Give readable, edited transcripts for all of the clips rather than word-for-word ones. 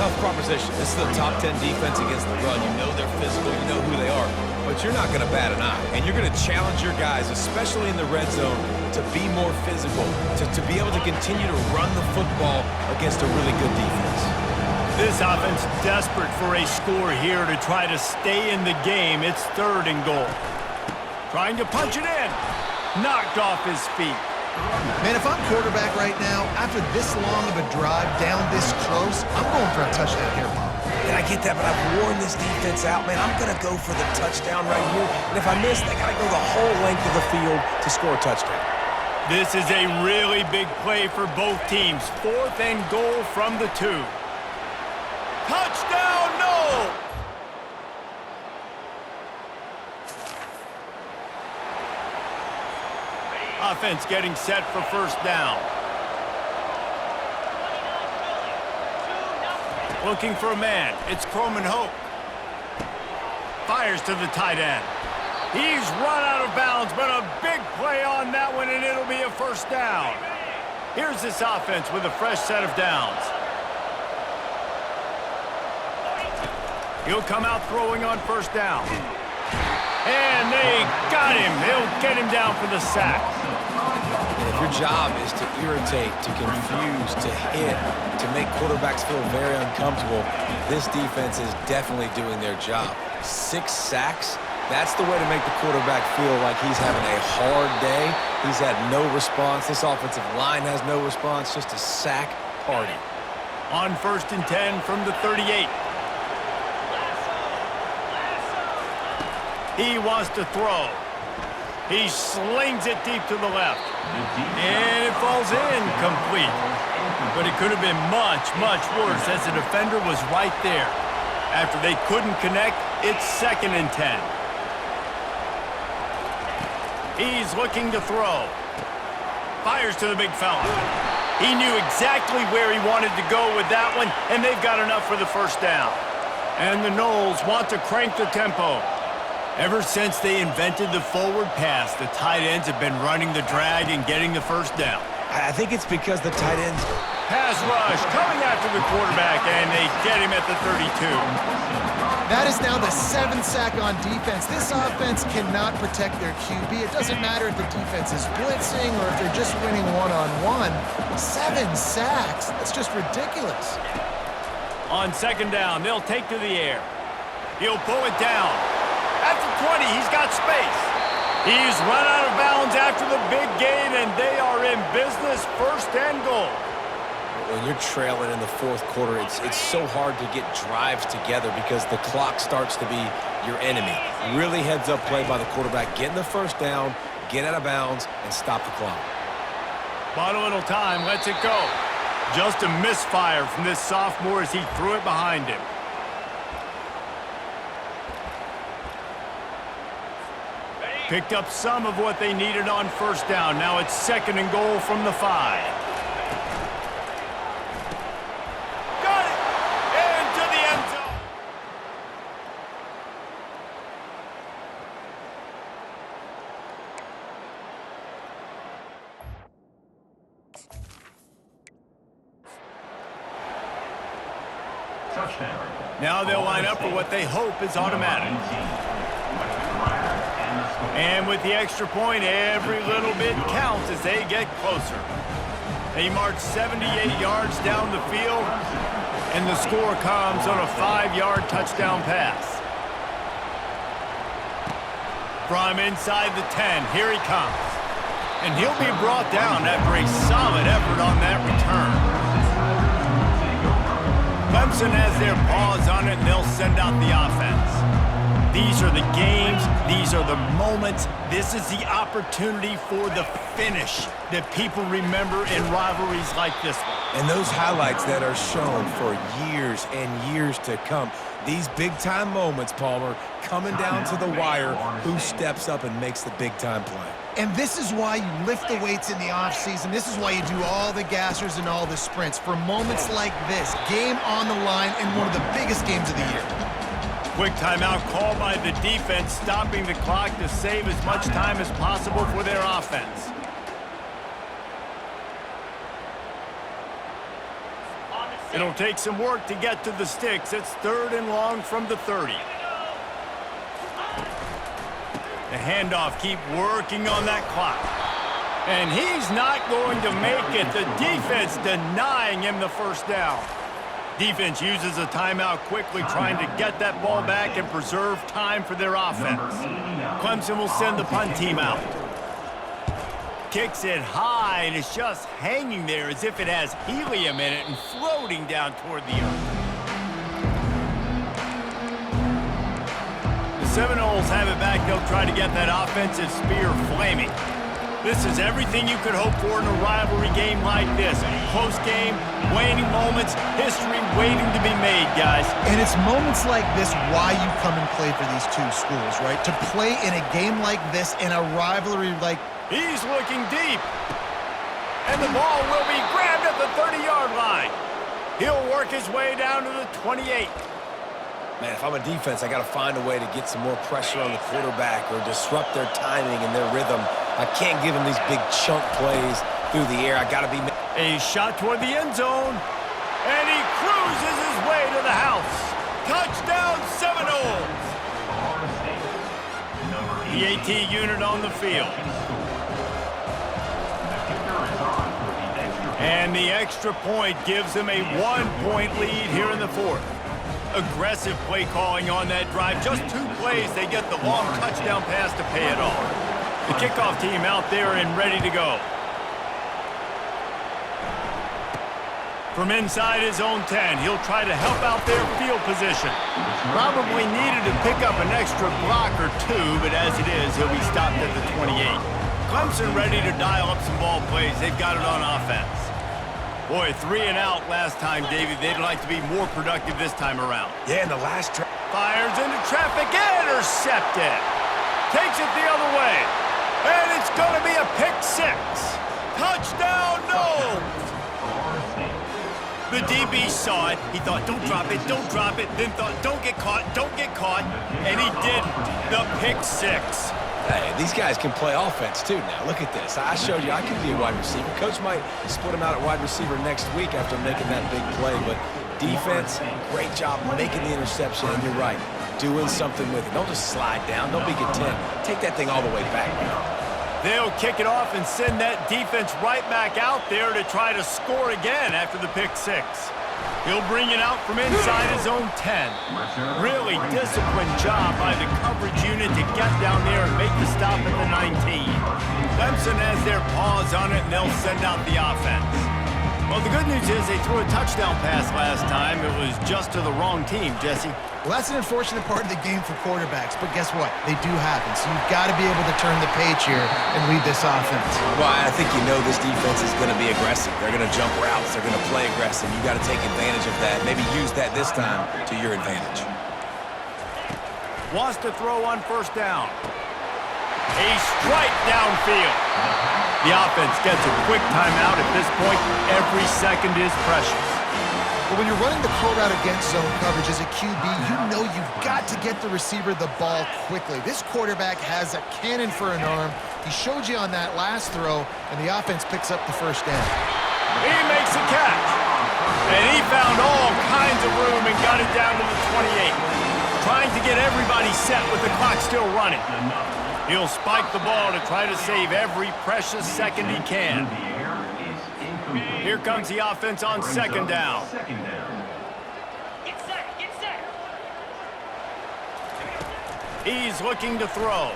tough proposition. This is a top 10 defense against the run. You know they're physical, you know who they are, but you're not going to bat an eye. And you're going to challenge your guys, especially in the red zone, to be more physical, to be able to continue to run the football against a really good defense. This offense desperate for a score here to try to stay in the game. It's 3rd and goal. Trying to punch it in. Knocked off his feet. Man, if I'm quarterback right now, after this long of a drive down this close, I'm going for a touchdown here, Bob. And I get that, but I've worn this defense out, man. I'm going to go for the touchdown right here. And if I miss, they got to go the whole length of the field to score a touchdown. This is a really big play for both teams. 4th and goal from the 2. Touchdown, no! Offense getting set for 1st down. Looking for a man. It's Creamer-Schenck. Fires to the tight end. He's run out of bounds, but a big play on that one, and it'll be a 1st down. Here's this offense with a fresh set of downs. He'll come out throwing on 1st down. And they got him. They'll get him down for the sack. And if your job is to irritate, to confuse, to hit, to make quarterbacks feel very uncomfortable, this defense is definitely doing their job. 6 sacks, that's the way to make the quarterback feel like he's having a hard day. He's had no response. This offensive line has no response, just a sack party. On 1st and 10 from the 38. He wants to throw. He slings it deep to the left. And it falls in complete. But it could have been much, much worse as the defender was right there. After they couldn't connect, it's 2nd and 10. He's looking to throw. Fires to the big fella. He knew exactly where he wanted to go with that one, and they've got enough for the 1st down. And the Noles want to crank the tempo. Ever since they invented the forward pass, the tight ends have been running the drag and getting the 1st down. I think it's because the tight ends... Pass rush coming after the quarterback, and they get him at the 32. That is now the 7th sack on defense. This offense cannot protect their QB. It doesn't matter if the defense is blitzing or if they're just winning one-on-one. 7 sacks. That's just ridiculous. On 2nd down, they'll take to the air. He'll pull it down. At the 20, he's got space. He's run out of bounds after the big gain, and they are in business. 1st and goal. When you're trailing in the 4th quarter, it's so hard to get drives together because the clock starts to be your enemy. Really heads-up play by the quarterback. Get in the 1st down, get out of bounds, and stop the clock. Bought a little time, lets it go. Just a misfire from this sophomore as he threw it behind him. Picked up some of what they needed on 1st down. Now it's 2nd and goal from the 5. Got it! Into the end zone. Touchdown. Now they'll line up for what they hope is automatic. And with the extra point, every little bit counts as they get closer. They march 78 yards down the field, and the score comes on a 5-yard touchdown pass. From inside the 10, here he comes. And he'll be brought down after a solid effort on that return. Clemson has their paws on it, and they'll send out the offense. These are the games, these are the moments, this is the opportunity for the finish that people remember in rivalries like this one. And those highlights that are shown for years and years to come. These big-time moments, Palmer, coming down to the wire, who steps up and makes the big-time play. And this is why you lift the weights in the offseason. This is why you do all the gassers and all the sprints. For moments like this, game on the line in one of the biggest games of the year. Quick timeout called by the defense, stopping the clock to save as much time as possible for their offense. On the It'll take some work to get to the sticks. It's 3rd and long from the 30. The handoff, keep working on that clock. And he's not going to make it. The defense denying him the first down. Defense uses a timeout quickly, trying to get that ball back and preserve time for their offense. Clemson will send the punt team out. Kicks it high, and it's just hanging there as if it has helium in it and floating down toward the earth. The Seminoles have it back. They'll try to get that offensive spear flaming. This is everything you could hope for in a rivalry game like this. Close game, waning moments, history waiting to be made, guys. And it's moments like this why you come and play for these two schools, right? To play in a game like this, in a rivalry like... He's looking deep. And the ball will be grabbed at the 30-yard line. He'll work his way down to the 28. Man, if I'm a defense, I got to find a way to get some more pressure on the quarterback or disrupt their timing and their rhythm. I can't give them these big chunk plays through the air. I got to be... A shot toward the end zone. And he cruises his way to the house. Touchdown, Seminoles. The AT unit on the field. And the extra point gives them a 1-point lead here in the 4th. Aggressive play calling on that drive. Just 2 plays, they get the long touchdown pass to pay it off. The kickoff team out there and ready to go. From inside his own 10, he'll try to help out their field position. Probably needed to pick up an extra block or 2, but as it is, he'll be stopped at the 28. Clemson ready to dial up some ball plays. They've got it on offense. Boy, 3 and out last time, David. They'd like to be more productive this time around. Yeah, in the last... Fires into traffic, intercepted. Takes it the other way. And it's going to be a pick 6. Touchdown, no! The DB saw it. He thought, don't drop it, don't drop it. Then thought, don't get caught, don't get caught. And he didn't. The pick 6. Hey, these guys can play offense, too, now. Look at this. I showed you I can be a wide receiver. Coach might split him out at wide receiver next week after making that big play. But defense, great job making the interception. And you're right, doing something with it. Don't just slide down. Don't be content. Take that thing all the way back, man. They'll kick it off and send that defense right back out there to try to score again after the pick 6. He'll bring it out from inside his own 10. Really disciplined job by the coverage unit to get down there and make the stop at the 19. Clemson has their paws on it, and they'll send out the offense. Well, the good news is they threw a touchdown pass last time. It was just to the wrong team, Jesse. Well, that's an unfortunate part of the game for quarterbacks, but guess what? They do happen, so you've got to be able to turn the page here and lead this offense. Well, I think you know this defense is going to be aggressive. They're going to jump routes. They're going to play aggressive. You got to take advantage of that. Maybe use that this time to your advantage. Wants to throw on first down. A strike downfield. The offense gets a quick timeout at this point. Every second is precious. But when you're running the curl route against zone coverage as a QB, you know you've got to get the receiver the ball quickly. This quarterback has a cannon for an arm. He showed you on that last throw, and the offense picks up the first down. He makes a catch. And he found all kinds of room and got it down to the 28. Trying to get everybody set with the clock still running. He'll spike the ball to try to save every precious second he can. Here comes the offense on second down. Get set, get set. He's looking to throw.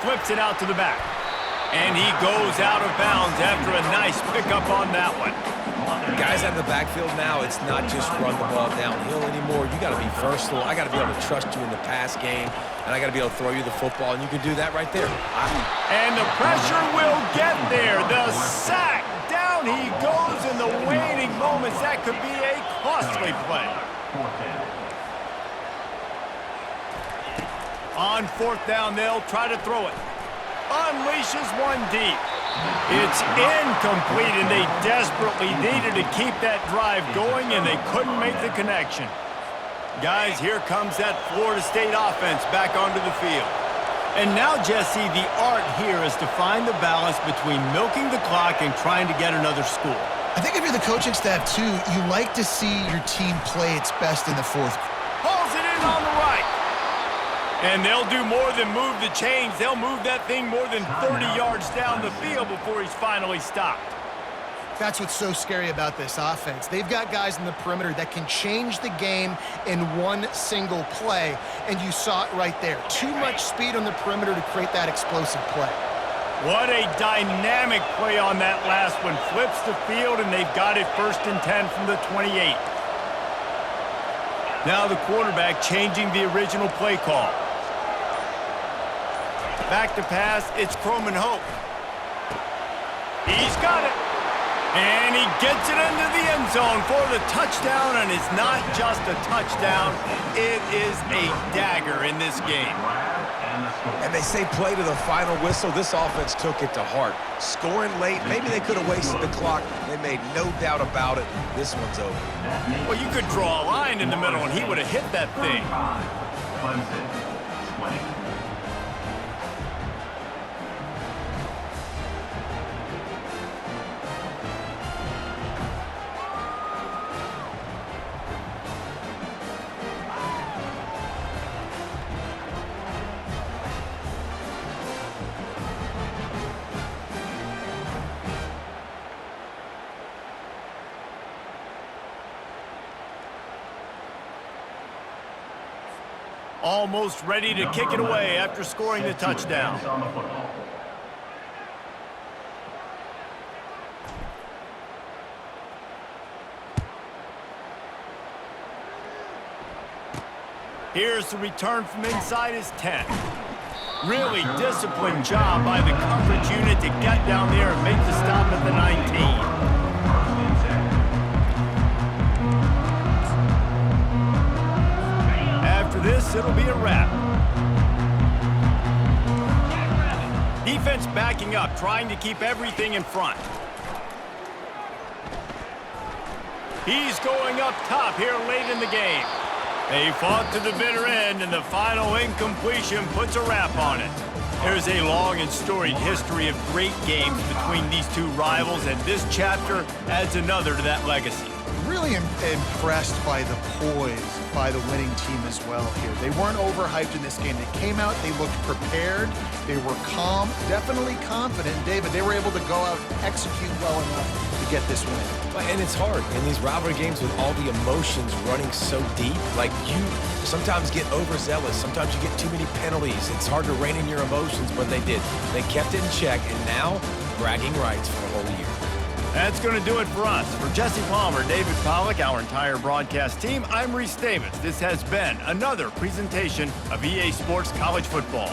Flips it out to the back. And he goes out of bounds after a nice pickup on that one. Guys out in the backfield now, it's not just run the ball downhill anymore. You got to be versatile. I got to be able to trust you in the pass game, and I got to be able to throw you the football, and you can do that right there. And the pressure will get there. The sack. Down he goes in the waning moments. That could be a costly play. On fourth down, they'll try to throw it. Unleashes one deep. It's incomplete, and they desperately needed to keep that drive going, and they couldn't make the connection. Guys, here comes that Florida State offense back onto the field. And now, Jesse, the art here is to find the balance between milking the clock and trying to get another score. I think if you're the coaching staff, too, you like to see your team play its best in the fourth. Pulls it in on the right. And they'll do more than move the chains. They'll move that thing more than 30 yards down the field before he's finally stopped. That's what's so scary about this offense. They've got guys in the perimeter that can change the game in one single play, and you saw it right there. Too much speed on the perimeter to create that explosive play. What a dynamic play on that last one. Flips the field, and they've got it 1st and 10 from the 28. Now the quarterback changing the original play call. Back to pass, it's Creamer-Schenck. He's got it. And he gets it into the end zone for the touchdown, and it's not just a touchdown, it is a dagger in this game. And they say play to the final whistle. This offense took it to heart. Scoring late, maybe they could have wasted the clock. They made no doubt about it. This one's over. Well, you could draw a line in the middle, and he would have hit that thing. Almost ready to kick it away after scoring the touchdown. Here's the return from inside his 10. Really disciplined job by the coverage unit to get down there and make the stop at the 19. After this, it'll be a wrap. Defense backing up, trying to keep everything in front. He's going up top here late in the game. They fought to the bitter end, and the final incompletion puts a wrap on it. There's a long and storied history of great games between these two rivals, and this chapter adds another to that legacy. Really impressed by the poise by the winning team as well here. They weren't overhyped in this game. They came out, they looked prepared, they were calm, definitely confident. David, they were able to go out and execute well enough to get this win. And it's hard in these rivalry games with all the emotions running so deep. Like, you sometimes get overzealous. Sometimes you get too many penalties. It's hard to rein in your emotions, but they did. They kept it in check, and now bragging rights for the whole year. That's going to do it for us. For Jesse Palmer, David Pollack, our entire broadcast team, I'm Reese Davis. This has been another presentation of EA Sports College Football.